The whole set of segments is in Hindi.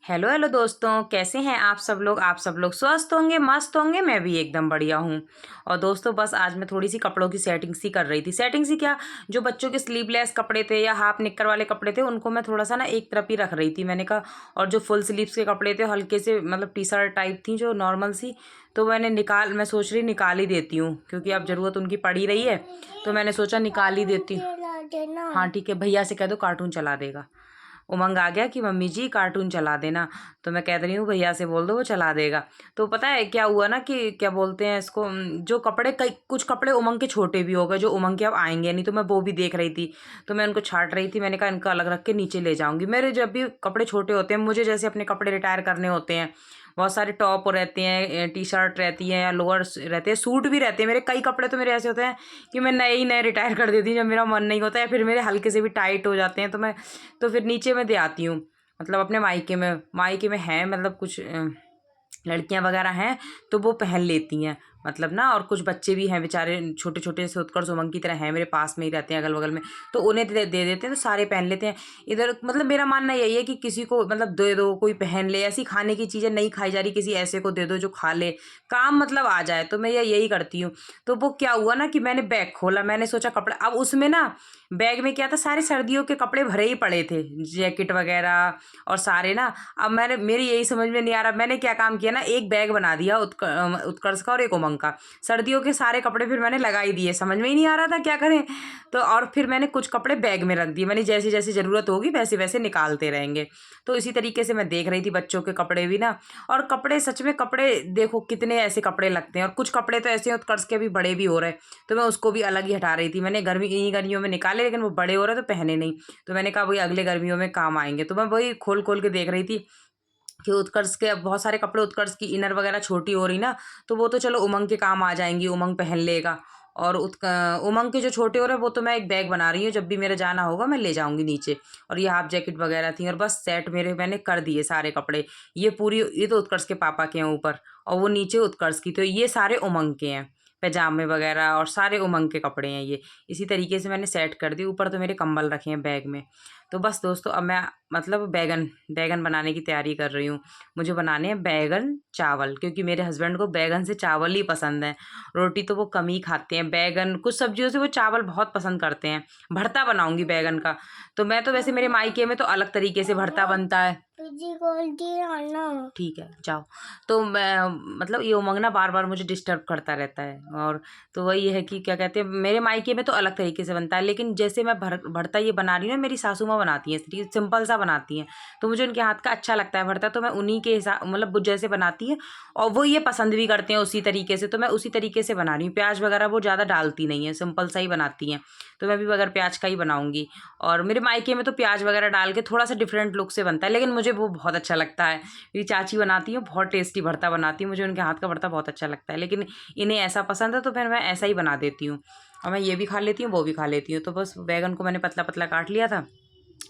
हेलो हेलो दोस्तों, कैसे हैं आप सब लोग स्वस्थ होंगे, मस्त होंगे। मैं भी एकदम बढ़िया हूँ। और दोस्तों, बस आज मैं थोड़ी सी कपड़ों की सेटिंग सी कर रही थी। सेटिंग सी क्या, जो बच्चों के स्लीवलेस कपड़े थे या हाफ निक्कर वाले कपड़े थे, उनको मैं थोड़ा सा ना एक तरफ ही रख रही थी, मैंने कहा। और जो फुल स्लीव्स के कपड़े थे, हल्के से मतलब टी शर्ट टाइप थी जो नॉर्मल सी, तो मैं सोच रही निकाल ही देती हूँ, क्योंकि अब ज़रूरत उनकी पड़ ही रही है। तो मैंने सोचा निकाल ही देती हूँ। हाँ ठीक है, भैया से कह दो कार्टून चला देगा। उमंग आ गया कि मम्मी जी कार्टून चला देना। तो मैं कह रही हूँ भैया से बोल दो, वो चला देगा। तो पता है क्या हुआ ना, कि क्या बोलते हैं इसको, जो कपड़े, कई कुछ कपड़े उमंग के छोटे भी हो गए, जो उमंग के अब आएंगे नहीं। तो मैं वो भी देख रही थी, तो मैं उनको छांट रही थी। मैंने कहा इनका अलग रख के नीचे ले जाऊंगी। मेरे जब भी कपड़े छोटे होते हैं, मुझे जैसे अपने कपड़े रिटायर करने होते हैं, बहुत सारे टॉप रहते हैं, टी शर्ट रहती हैं या लोअर रहते हैं, सूट भी रहते हैं। मेरे कई कपड़े तो मेरे ऐसे होते हैं कि मैं नए ही नए रिटायर कर देती हूँ जब मेरा मन नहीं होता है, फिर मेरे हल्के से भी टाइट हो जाते हैं। तो फिर नीचे मैं दे आती हूँ। मतलब अपने मायके में है, मतलब कुछ लड़कियां वगैरह हैं, तो वो पहन लेती हैं। मतलब ना, और कुछ बच्चे भी हैं बेचारे, छोटे छोटे से उत्कर्ष उमंग की तरह हैं, मेरे पास में ही रहते हैं अगल बगल में। तो उन्हें दे देते हैं, तो सारे पहन लेते हैं। इधर मतलब मेरा मानना यही है कि किसी को मतलब दे दो, कोई पहन ले। ऐसी खाने की चीज़ें नहीं खाई जा रही, किसी ऐसे को दे दो जो खा ले, काम मतलब आ जाए। तो मैं यही करती हूँ। तो वो क्या हुआ ना, कि मैंने बैग खोला, मैंने सोचा कपड़ा, अब उसमें ना बैग में क्या था, सारे सर्दियों के कपड़े भरे ही पड़े थे, जैकेट वगैरह और सारे ना। अब मेरी यही समझ में नहीं आ रहा, मैंने क्या काम किया ना, एक बैग बना दिया उत्कर्ष का और एक उमंग का। सर्दियों के सारे कपड़े फिर मैंने लगा ही दिए, समझ में ही नहीं आ रहा था क्या करें। तो और फिर मैंने कुछ कपड़े बैग में रख दिए, मैंने जैसे जैसे ज़रूरत होगी वैसे वैसे निकालते रहेंगे। तो इसी तरीके से मैं देख रही थी बच्चों के कपड़े भी ना। और कपड़े, सच में कपड़े देखो कितने ऐसे कपड़े लगते हैं, और कुछ कपड़े तो ऐसे हैं उत्कर्ष के भी बड़े भी हो रहे हैं। तो मैं उसको भी अलग ही हटा रही थी। मैंने इन्हीं गर्मियों में निकाले, लेकिन वो बड़े हो रहे तो पहने नहीं। तो मैंने कहा वही अगले गर्मियों में काम आएंगे। तो मैं वही खोल खोल के देख रही थी कि उत्कर्ष के अब बहुत सारे कपड़े, उत्कर्ष की इनर वगैरह छोटी हो रही ना, तो वो तो चलो उमंग के काम आ जाएंगी, उमंग पहन लेगा। और उमंग के जो छोटे हो रहे हैं, वो तो मैं एक बैग बना रही हूँ, जब भी मेरा जाना होगा मैं ले जाऊंगी नीचे। और ये हाफ जैकेट वगैरह थी, और बस सेट मेरे मैंने कर दिए सारे कपड़े। ये तो उत्कर्ष के पापा के हैं ऊपर, और वो नीचे उत्कर्ष की, तो ये सारे उमंग के हैं। पैजामे वगैरह और सारे उमंग के कपड़े हैं ये। इसी तरीके से मैंने सेट कर दी। ऊपर तो मेरे कंबल रखे हैं बैग में। तो बस दोस्तों, अब मैं मतलब बैगन बैगन बनाने की तैयारी कर रही हूँ। मुझे बनाने हैं बैगन चावल, क्योंकि मेरे हस्बैंड को बैगन से चावल ही पसंद है। रोटी तो वो कम ही खाते हैं, बैगन कुछ सब्जियों से वो चावल बहुत पसंद करते हैं। भरता बनाऊंगी बैगन का। तो मैं तो वैसे, मेरे मायके में तो अलग तरीके से भरता बनता है। ठीक है, जाओ। तो मैं मतलब ये उमंग ना बार बार मुझे डिस्टर्ब करता रहता है। और तो वही है कि क्या कहते हैं, मेरे मायके में तो अलग तरीके से बनता है, लेकिन जैसे मैं भरता ये बना रही हूँ ना, मेरी सासू माँ बनाती हैं, सिंपल सा बनाती हैं। तो मुझे उनके हाथ का अच्छा लगता है भरता, तो मैं उन्हीं के हिसाब, मतलब वो जैसे बनाती है और वो ये पसंद भी करते हैं उसी तरीके से, तो मैं उसी तरीके से बना रही हूँ। प्याज वगैरह वो ज़्यादा डालती नहीं है, सिंपल सा ही बनाती हैं। तो मैं भी बगैर प्याज का ही बनाऊंगी। और मेरे मायके में तो प्याज वगैरह डाल के थोड़ा सा डिफरेंट लुक से बनता है, लेकिन मुझे वो बहुत अच्छा लगता है। मेरी चाची बनाती है, बहुत टेस्टी भरता बनाती है, मुझे उनके हाथ का भरता बहुत अच्छा लगता है। लेकिन इन्हें ऐसा पसंद है, तो फिर मैं ऐसा ही बना देती हूँ। और मैं ये भी खा लेती हूँ, वो भी खा लेती हूँ। तो बस बैगन को मैंने पतला पतला काट लिया था।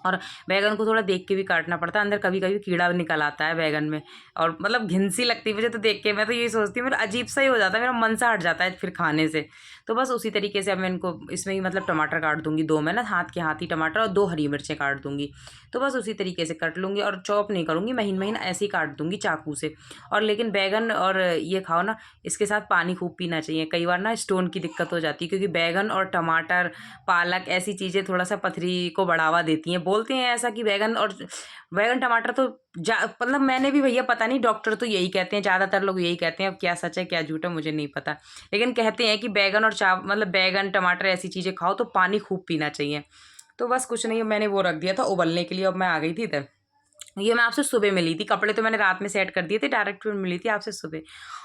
और बैगन को थोड़ा देख के भी काटना पड़ता है, अंदर कभी कभी कीड़ा भी निकल आता है बैगन में। और मतलब घिन सी लगती है मुझे तो देख के, मैं तो यही सोचती हूँ, मेरा अजीब सा ही हो जाता है, मेरा मन सा हट जाता है फिर खाने से। तो बस उसी तरीके से अब मैं इनको इसमें ही मतलब टमाटर काट दूंगी, दो मैं ना हाथ के हाथ ही टमाटर और दो हरी मिर्चें काट दूंगी। तो बस उसी तरीके से कट लूँगी, और चॉप नहीं करूँगी, महीन महीन ऐसे ही काट दूंगी चाकू से। और लेकिन बैगन और ये खाओ ना, इसके साथ पानी खूब पीना चाहिए। कई बार ना स्टोन की दिक्कत हो जाती है, क्योंकि बैगन और टमाटर, पालक ऐसी चीज़ें थोड़ा सा पथरी को बढ़ावा देती हैं। बोलते हैं ऐसा कि बैगन टमाटर तो मतलब मैंने भी भैया, पता नहीं, डॉक्टर तो यही कहते हैं, ज़्यादातर लोग यही कहते हैं। अब क्या सच है क्या झूठ है मुझे नहीं पता, लेकिन कहते हैं कि बैगन और मतलब बैगन टमाटर ऐसी चीज़ें खाओ तो पानी खूब पीना चाहिए। तो बस कुछ नहीं, मैंने वो रख दिया था उबलने के लिए। अब मैं आ गई थी इधर। ये मैं आपसे सुबह मिली थी, कपड़े तो मैंने रात में सेट कर दिए थे, डायरेक्ट फिर मिली थी आपसे सुबह।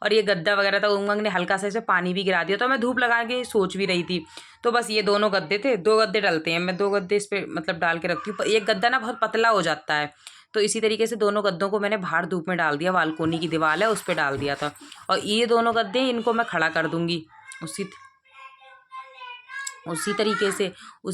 और ये गद्दा वगैरह था, उमंग ने हल्का सा इसे पानी भी गिरा दिया, तो मैं धूप लगा के सोच भी रही थी। तो बस ये दोनों गद्दे थे, दो गद्दे डलते हैं, मैं दो गद्दे इस पर मतलब डाल के रखती हूँ। एक गद्दा ना बहुत पतला हो जाता है। तो इसी तरीके से दोनों गद्दों को मैंने बाहर धूप में डाल दिया, बालकोनी की दीवार है उस पर डाल दिया था। और ये दोनों गद्दे, इनको मैं खड़ा कर दूंगी उसी उसी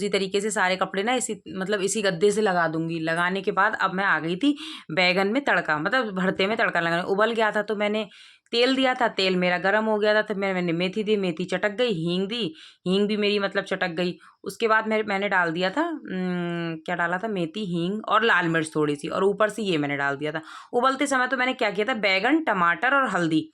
तरीके से सारे कपड़े ना इसी गद्दे से लगा दूंगी। लगाने के बाद अब मैं आ गई थी बैगन में तड़का, मतलब भरते में तड़का लगाने। उबल गया था तो मैंने तेल दिया था, तेल मेरा गर्म हो गया था तो मैंने मेथी दी, मेथी चटक गई, हींग दी, हींग भी मेरी मतलब चटक गई। उसके बाद मैंने डाल दिया था क्या डाला था, मेथी, हींग और लाल मिर्च थोड़ी सी, और ऊपर से ये मैंने डाल दिया था। उबलते समय तो मैंने क्या किया था, बैगन, टमाटर और हल्दी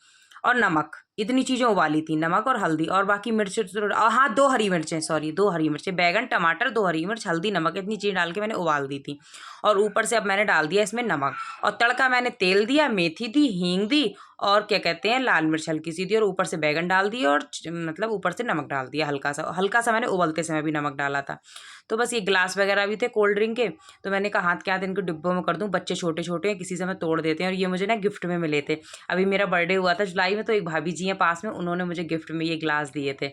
और नमक, इतनी चीज़ें उबाली थी, नमक और हल्दी और बाकी मिर्च हाँ 2 हरी मिर्चें, सॉरी 2 हरी मिर्चें, बैगन, टमाटर, 2 हरी मिर्च, हल्दी, नमक, इतनी चीज़ डाल के मैंने उबाल दी थी। और ऊपर से अब मैंने डाल दिया इसमें नमक, और तड़का मैंने तेल दिया, मेथी दी, हींग दी और क्या कहते हैं लाल मिर्च हल्की सी दी, और ऊपर से बैगन डाल दिए और मतलब ऊपर से नमक डाल दिया, हल्का सा मैंने उबलते समय भी नमक डाला था। तो बस ये गिलास वगैरह भी थे कोल्ड ड्रिंक के, तो मैंने कहा हाथ के हाथ इनको डिब्बों में कर दूं, बच्चे छोटे छोटे हैं, किसी समय तोड़ देते हैं, और ये मुझे ना गिफ्ट में मिले थे। अभी मेरा बर्थडे हुआ था जुलाई में, तो एक भाभी जी हैं पास में, उन्होंने मुझे गिफ्ट में ये गिलास दिए थे।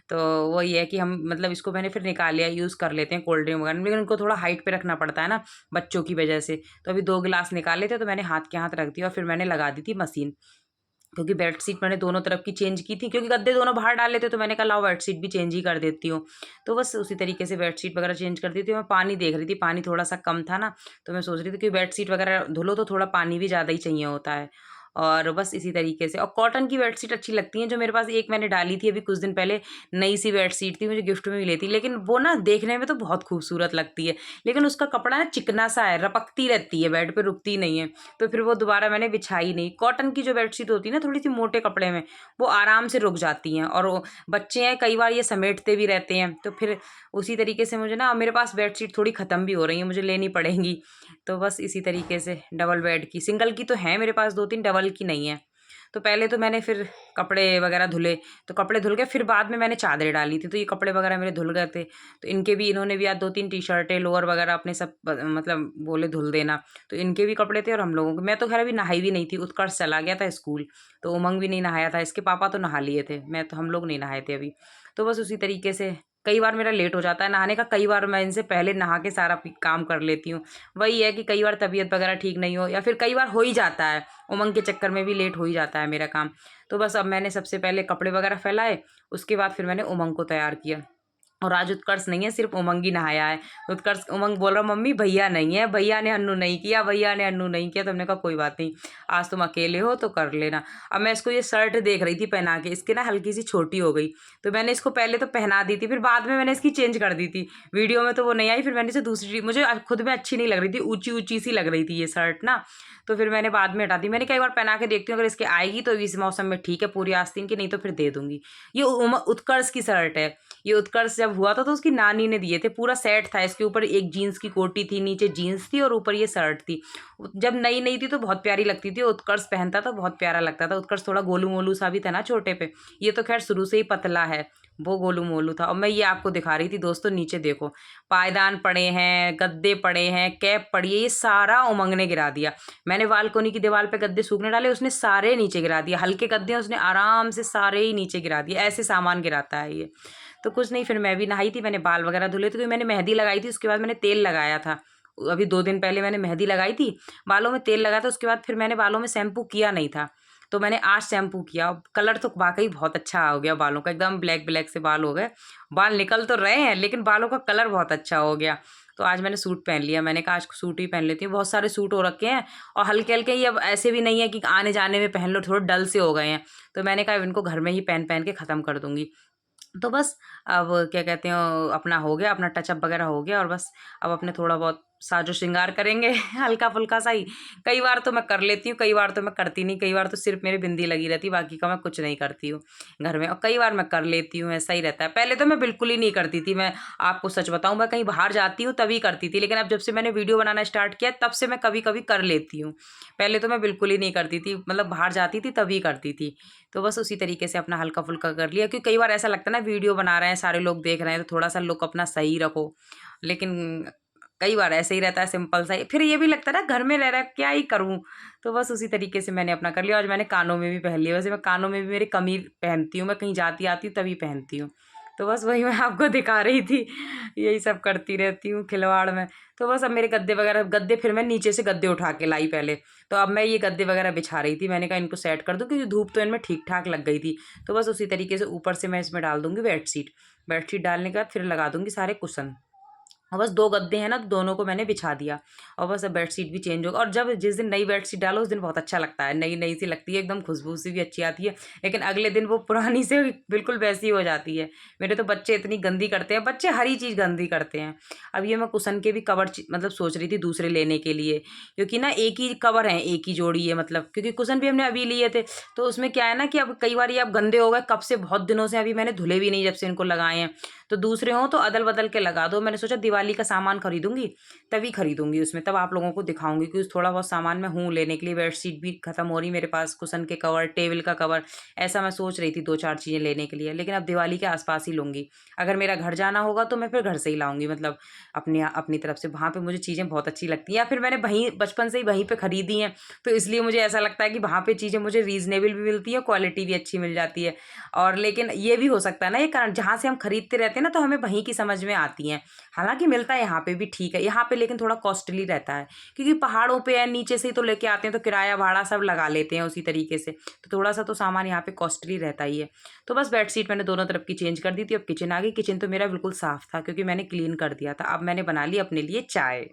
तो वो ये है कि हम मतलब इसको मैंने फिर निकाल लिया, यूज़ कर लेते हैं कोल्ड ड्रिंक वगैरह में, लेकिन उनको थोड़ा हाइट पे रखना पड़ता है ना बच्चों की वजह से। तो अभी 2 गिलास निकाले थे तो मैंने हाथ के हाथ रख दिया, और फिर मैंने लगा दी थी मशीन, क्योंकि बेडशीट मैंने दोनों तरफ की चेंज की थी, क्योंकि गद्दे दोनों बाहर डाले थे, तो मैंने कहा लाओ बेडशीट भी चेंज ही कर देती हूँ। तो बस उसी तरीके से बेडशीट वगैरह चेंज कर दी थी। मैं पानी देख रही थी, पानी थोड़ा सा कम था ना, तो मैं सोच रही थी कि बेडशीट वगैरह धुलो तो थोड़ा पानी भी ज़्यादा ही चाहिए होता है। और बस इसी तरीके से, और कॉटन की बेडशीट अच्छी लगती हैं, जो मेरे पास एक मैंने डाली थी अभी कुछ दिन पहले, नई सी बेडशीट थी, मुझे गिफ्ट में मिली थी, लेकिन वो ना देखने में तो बहुत खूबसूरत लगती है, लेकिन उसका कपड़ा ना चिकना सा है, रपकती रहती है, बेड पे रुकती नहीं है, तो फिर वो दोबारा मैंने बिछाई नहीं। कॉटन की जो बेडशीट होती है ना थोड़ी सी मोटे कपड़े में, वो आराम से रुक जाती हैं, और वो बच्चे हैं कई बार ये समेटते भी रहते हैं, तो फिर उसी तरीके से मुझे ना, मेरे पास बेडशीट थोड़ी ख़त्म भी हो रही है, मुझे लेनी पड़ेंगी। तो बस इसी तरीके से डबल बेड की, सिंगल की तो है मेरे पास 2-3, डबल की नहीं है। तो पहले तो मैंने फिर कपड़े वगैरह धुले, तो कपड़े धुल के फिर बाद में मैंने चादरें डाली थी, तो ये कपड़े वगैरह मेरे धुल गए थे। तो इन्होंने भी आज 2-3 टी-शर्टें, लोअर वगैरह अपने सब मतलब बोले धुल देना, तो इनके भी कपड़े थे और हम लोगों के। मैं तो खैर अभी नहाई भी नहीं थी, उत्कर्ष चला गया था स्कूल, तो उमंग भी नहीं नहाया था, इसके पापा तो नहा लिए थे, हम लोग नहीं नहाए थे अभी। तो बस उसी तरीके से कई बार मेरा लेट हो जाता है नहाने का, कई बार मैं इनसे पहले नहा के सारा काम कर लेती हूँ। वही है कि कई बार तबीयत वगैरह ठीक नहीं हो, या फिर कई बार हो ही जाता है, उमंग के चक्कर में भी लेट हो ही जाता है मेरा काम। तो बस अब मैंने सबसे पहले कपड़े वगैरह फैलाए, उसके बाद फिर मैंने उमंग को तैयार किया। और आज उत्कर्ष नहीं है, सिर्फ उमंग ही नहाया है। उमंग बोल रहा मम्मी भैया नहीं है, भैया ने अन्नू नहीं किया, भैया ने अन्नू नहीं किया। तो हमने कहा कोई बात नहीं, आज तुम अकेले हो तो कर लेना। अब मैं इसको ये शर्ट देख रही थी पहना के, इसके ना हल्की सी छोटी हो गई, तो मैंने इसको पहले तो पहना दी थी, फिर बाद में मैंने इसकी चेंज कर दी थी। वीडियो में तो वो नहीं आई, फिर मैंने इसे दूसरी, मुझे खुद में अच्छी नहीं लग रही थी, ऊंची ऊंची सी लग रही थी ये शर्ट ना, तो फिर मैंने बाद में हटा दी। मैंने कई बार पहना के देखती हूँ, अगर इसके आएगी तो इस मौसम में ठीक है पूरी आस्तीन की, नहीं तो फिर दे दूंगी। ये उत्कर्ष की शर्ट है। ये उत्कर्ष जब हुआ था तो उसकी नानी ने दिए थे, पूरा सेट था, इसके ऊपर एक जीन्स की कोटी थी, नीचे जीन्स थी और ऊपर ये शर्ट थी। जब नई नई थी तो बहुत प्यारी लगती थी, उत्कर्ष पहनता था बहुत प्यारा लगता था। उत्कर्ष थोड़ा गोलू मोलू सा भी था ना छोटे पे, ये तो खैर शुरू से ही पतला है, वो गोलू मोलू था। और मैं ये आपको दिखा रही थी दोस्तों, नीचे देखो पायदान पड़े हैं, गद्दे पड़े हैं, कैप पड़ी है, ये सारा उमंग ने गिरा दिया। मैंने बालकोनी की दीवार पे गद्दे सूखने डाले, उसने सारे नीचे गिरा दिया, हल्के गद्दे उसने आराम से सारे ही नीचे गिरा दिए। ऐसे सामान गिराता है ये। तो कुछ नहीं, फिर मैं भी नहाई थी, मैंने बाल वगैरह धुले थे, क्योंकि मैंने मेहंदी लगाई थी, उसके बाद मैंने तेल लगाया था। अभी 2 दिन पहले मैंने मेहंदी लगाई थी, बालों में तेल लगाया था, उसके बाद फिर मैंने बालों में शैम्पू किया नहीं था, तो मैंने आज शैम्पू किया। कलर तो वाकई बहुत अच्छा हो गया बालों का, एकदम ब्लैक ब्लैक से बाल हो गए। बाल निकल तो रहे हैं लेकिन बालों का कलर बहुत अच्छा हो गया। तो आज मैंने सूट पहन लिया, मैंने कहा आज सूट ही पहन लेती हूँ। बहुत सारे सूट हो रखे हैं और हल्के हल्के, ये अब ऐसे भी नहीं है कि आने जाने में पहन लो, थोड़े डल से हो गए हैं, तो मैंने कहा इनको घर में ही पहन पहन के ख़त्म कर दूँगी। तो बस अब क्या कहते हैं, अपना हो गया, अपना टचअप वगैरह हो गया, और बस अब अपने थोड़ा बहुत साजो श्रृंगार करेंगे हल्का फुल्का सा ही। कई बार तो मैं कर लेती हूँ, कई बार तो मैं करती नहीं, कई बार तो सिर्फ मेरी बिंदी लगी रहती है, बाकी का मैं कुछ नहीं करती हूँ घर में। और कई बार मैं कर लेती हूँ, ऐसा ही रहता है। पहले तो मैं बिल्कुल ही नहीं करती थी, मैं आपको सच बताऊँ, मैं कहीं बाहर जाती हूँ तभी करती थी, लेकिन अब जब से मैंने वीडियो बनाना स्टार्ट किया तब से मैं कभी कभी कर लेती हूँ। पहले तो मैं बिल्कुल ही नहीं करती थी, मतलब बाहर जाती थी तभी करती थी। तो बस उसी तरीके से अपना हल्का फुल्का कर लिया, क्योंकि कई बार ऐसा लगता है ना वीडियो बना रहे हैं, सारे लोग देख रहे हैं, तो थोड़ा सा लुक अपना सही रखो, लेकिन कई बार ऐसे ही रहता है सिंपल सा ही, फिर ये भी लगता है ना घर में रह रहा है क्या ही करूँ। तो बस उसी तरीके से मैंने अपना कर लिया। आज मैंने कानों में भी पहन लिया, वैसे मैं कानों में भी मेरी कम ही पहनती हूँ, मैं कहीं जाती आती हूँ तभी पहनती हूँ। तो बस वही मैं आपको दिखा रही थी, यही सब करती रहती हूँ खिलवाड़ में। तो बस अब मेरे गद्दे फिर मैं नीचे से गद्दे उठा के लाई पहले, तो अब मैं ये गद्दे वगैरह बिछा रही थी, मैंने कहा इनको सेट कर दूँ, क्योंकि धूप तो इनमें ठीक ठाक लग गई थी। तो बस उसी तरीके से ऊपर से मैं इसमें डाल दूँगी बेडशीट। बेडशीट डालने के बाद फिर लगा दूँगी सारे कुशन। और बस 2 गद्दे हैं ना, तो दोनों को मैंने बिछा दिया और बस अब बेडशीट भी चेंज होगा। और जब जिस दिन नई बेडशीट डालो उस दिन बहुत अच्छा लगता है, नई-नई सी लगती है, एकदम खुशबू सी भी अच्छी आती है। लेकिन अगले दिन वो पुरानी से बिल्कुल वैसी हो जाती है। मेरे तो बच्चे इतनी गंदी करते हैं, बच्चे हर ही चीज़ गंदी करते हैं। अब ये मैं कुशन के भी कवर मतलब सोच रही थी दूसरे लेने के लिए, क्योंकि ना एक ही कवर हैं, एक ही जोड़ी है मतलब, क्योंकि कुशन भी हमने अभी लिए थे, तो उसमें क्या है ना कि अब कई बार ये अब गंदे हो गए, कब से बहुत दिनों से अभी मैंने धुले भी नहीं जब से इनको लगाए हैं। तो दूसरे हों तो अदल-बदल के लगा दो। मैंने सोचा दिवाली का सामान खरीदूँगी, तभी खरीदूँगी उसमें, तब आप लोगों को दिखाऊँगी, क्योंकि थोड़ा बहुत सामान मैं हूँ लेने के लिए। बेडशीट भी खत्म हो रही मेरे पास, कुशन के कवर, टेबल का कवर, ऐसा मैं सोच रही थी 2-4 चीज़ें लेने के लिए। लेकिन अब दिवाली के आस-पास ही लूँगी। अगर मेरा घर जाना होगा तो मैं फिर घर से ही लाऊँगी, मतलब अपनी तरफ से। वहाँ पे मुझे चीज़ें बहुत अच्छी लगती हैं, या फिर मैंने वहीं बचपन से ही वहीं पे खरीदी हैं, तो इसलिए मुझे ऐसा लगता है कि वहाँ पे चीज़ें मुझे रीज़नेबल भी मिलती हैं, क्वालिटी भी अच्छी मिल जाती है। और लेकिन ये भी हो सकता है ना ये कारण, जहाँ से हम खरीदते रहते हैं ना, तो हमें वहीं की समझ में आती हैं। हालाँकि मिलता है यहाँ पे भी ठीक है, यहाँ पे लेकिन थोड़ा कॉस्टली रहता है, क्योंकि पहाड़ों पे है, नीचे से ही तो लेके आते हैं, तो किराया भाड़ा सब लगा लेते हैं उसी तरीके से, तो थोड़ा-सा तो सामान यहाँ पे कॉस्टली रहता ही है। तो बस बेडशीट मैंने दोनों तरफ की चेंज कर दी थी, अब किचन आ गई। किचन तो मेरा बिल्कुल साफ था, क्योंकि मैंने क्लीन कर दिया था। अब मैंने बना ली अपने लिए चाय।